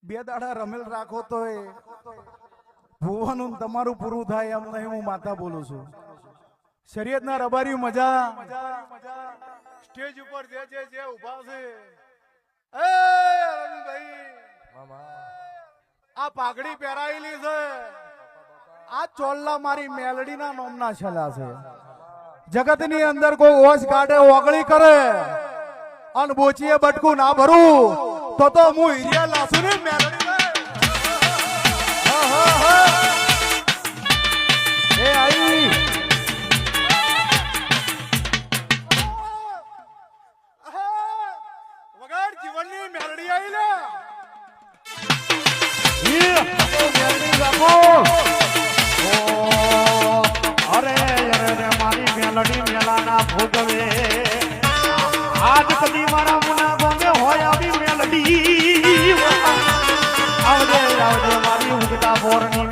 બે દાડા રમેલ રાખો તો ભુવાનું તમારું પૂરું થાય એમ નહીં. હું માતા બોલું છું. શરીયતના રબારી મજા સ્ટેજ ઉપર જે ઉભા છે એ રવિભાઈ આ પાઘડી પહેરાયેલી છે આ ચોલ્લા મારી મેલડીના નોમના છેલા છે. જગતની અંદર કોઈ ઓછ કાઢે ઓગળી કરે અને બોચીએ બટકું ના ભરું તો હું હિરિયા લાસુ ને મેલડી એ આઈ વગર જીવનની મેલડી આઈ લે મેલડી બાપો. અરે અરે મારી મેલડી મેલાના ભોગવે આજ કદી મારા મુના ગમે હોય આવી મેલડી આવજે આવજે મારી ઉગતા બોરની